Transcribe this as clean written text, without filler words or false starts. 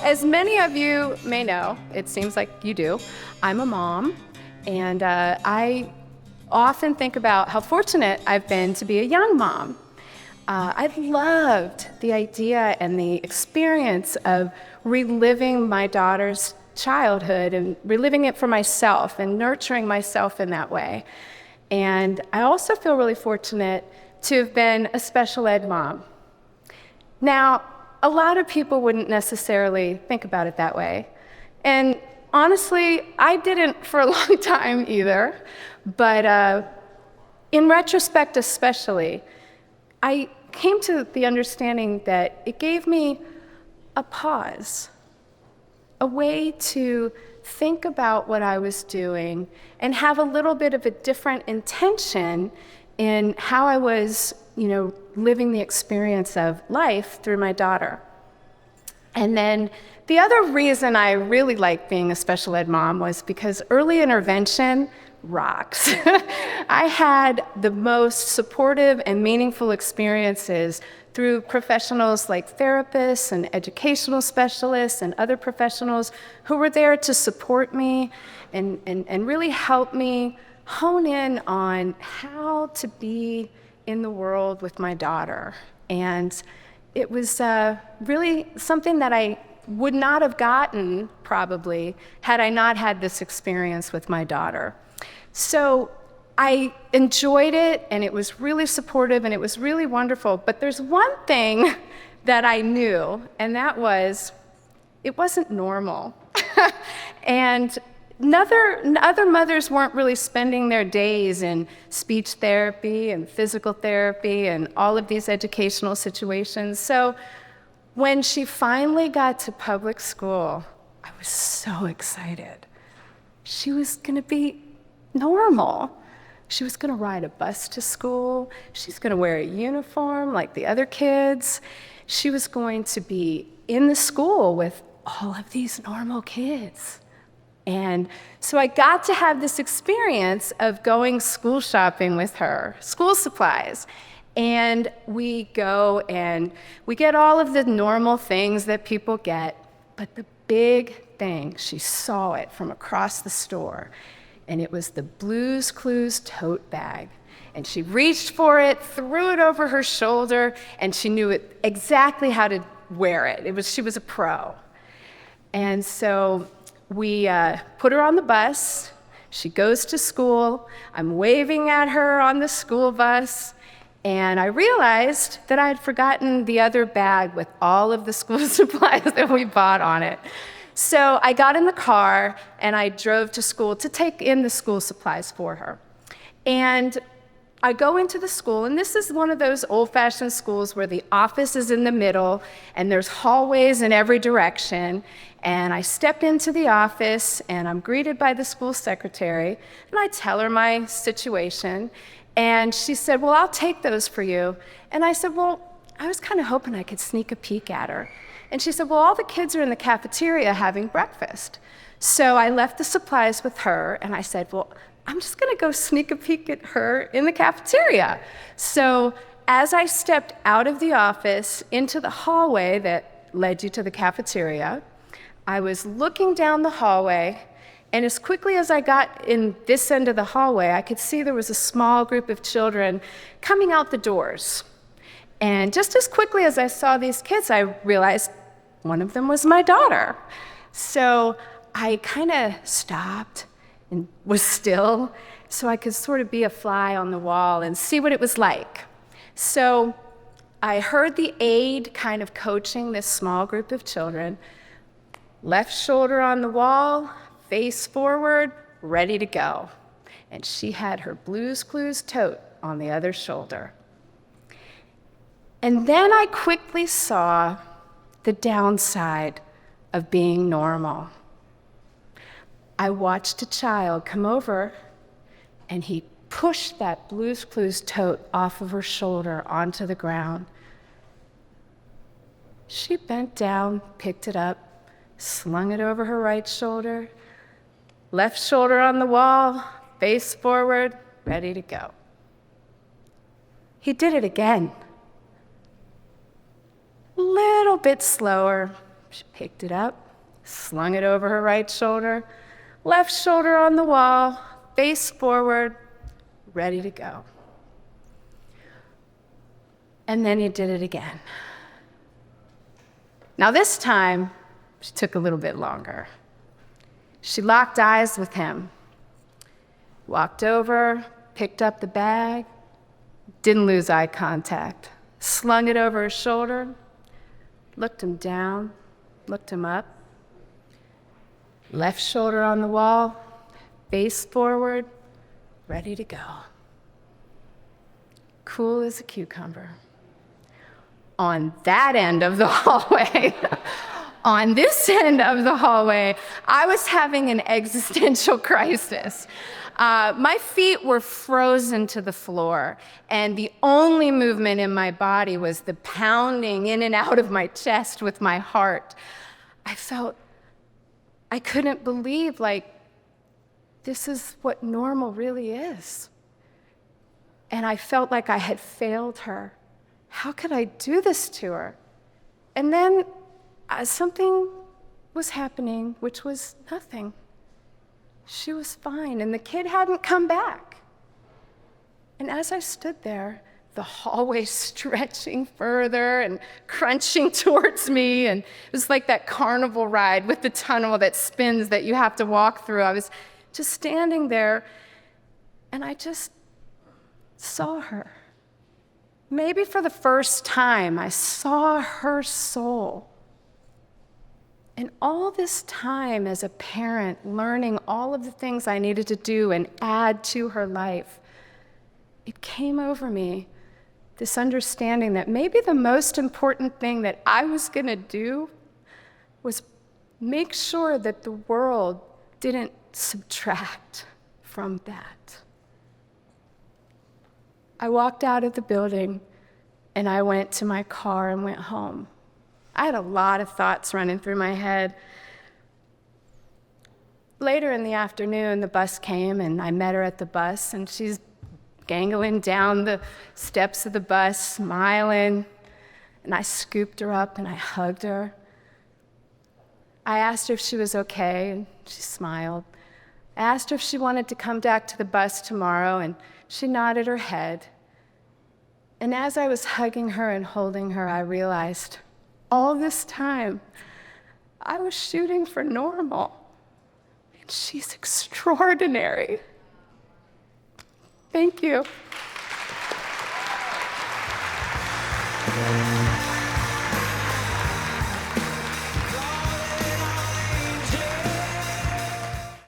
as many of you may know, it seems like you do, I'm a mom, and I often think about how fortunate I've been to be a young mom. I've loved the idea and the experience of reliving my daughter's childhood and reliving it for myself and nurturing myself in that way. And I also feel really fortunate to have been a special ed mom. Now, a lot of people wouldn't necessarily think about it that way. And honestly, I didn't for a long time either. But in retrospect especially, I came to the understanding that it gave me a pause, a way to think about what I was doing and have a little bit of a different intention in how I was, living the experience of life through my daughter. And then the other reason I really liked being a special ed mom was because early intervention rocks. I had the most supportive and meaningful experiences through professionals like therapists and educational specialists and other professionals who were there to support me and really help me hone in on how to be in the world with my daughter. And it was really something that I would not have gotten, probably, had I not had this experience with my daughter. So I enjoyed it, and it was really supportive, and it was really wonderful. But there's one thing that I knew, and that was, it wasn't normal. And other mothers weren't really spending their days in speech therapy and physical therapy and all of these educational situations. So when she finally got to public school, I was so excited. She was going to be normal. She was going to ride a bus to school. She's going to wear a uniform like the other kids. She was going to be in the school with all of these normal kids. And so I got to have this experience of going school shopping with her, school supplies. And we go and we get all of the normal things that people get, but the big thing, she saw it from across the store, and it was the Blue's Clues tote bag. And she reached for it, threw it over her shoulder, and she knew exactly how to wear it. She was a pro. And so we put her on the bus. She goes to school. I'm waving at her on the school bus. And I realized that I had forgotten the other bag with all of the school supplies that we bought on it. So I got in the car and I drove to school to take in the school supplies for her. And I go into the school, and this is one of those old-fashioned schools where the office is in the middle and there's hallways in every direction. And I step into the office and I'm greeted by the school secretary, and I tell her my situation. And she said, "Well, I'll take those for you." And I said, "Well, I was kind of hoping I could sneak a peek at her." And she said, "Well, all the kids are in the cafeteria having breakfast." So I left the supplies with her, and I said, "Well, I'm just going to go sneak a peek at her in the cafeteria." So as I stepped out of the office into the hallway that led you to the cafeteria, I was looking down the hallway, and as quickly as I got in this end of the hallway, I could see there was a small group of children coming out the doors. And just as quickly as I saw these kids, I realized one of them was my daughter. So I kind of stopped and was still so I could sort of be a fly on the wall and see what it was like. So I heard the aide kind of coaching this small group of children. Left shoulder on the wall, face forward, ready to go. And she had her Blue's Clues tote on the other shoulder. And then I quickly saw the downside of being normal. I watched a child come over, and he pushed that Blue's Clues tote off of her shoulder onto the ground. She bent down, picked it up, slung it over her right shoulder, left shoulder on the wall, face forward, ready to go. He did it again. Little bit slower, She picked it up, slung it over her right shoulder, left shoulder on the wall, face forward, ready to go. And then he did it again. Now this time, she took a little bit longer. She locked eyes with him, walked over, picked up the bag, didn't lose eye contact, slung it over her shoulder, looked him down, looked him up, left shoulder on the wall, face forward, ready to go. Cool as a cucumber. On that end of the hallway, on this end of the hallway, I was having an existential crisis. My feet were frozen to the floor, and the only movement in my body was the pounding in and out of my chest with my heart. I couldn't believe, this is what normal really is. And I felt like I had failed her. How could I do this to her? And then something was happening, which was nothing. She was fine, and the kid hadn't come back. And as I stood there, the hallway stretching further and crunching towards me, and it was like that carnival ride with the tunnel that spins that you have to walk through. I was just standing there, and I just saw her. Maybe for the first time, I saw her soul. And all this time as a parent, learning all of the things I needed to do and add to her life, it came over me, this understanding that maybe the most important thing that I was going to do was make sure that the world didn't subtract from that. I walked out of the building, and I went to my car and went home. I had a lot of thoughts running through my head. Later in the afternoon, the bus came, and I met her at the bus, and she's gangling down the steps of the bus, smiling, and I scooped her up and I hugged her. I asked her if she was okay, and she smiled. I asked her if she wanted to come back to the bus tomorrow, and she nodded her head. And as I was hugging her and holding her, I realized all this time I was shooting for normal, and she's extraordinary. Thank you.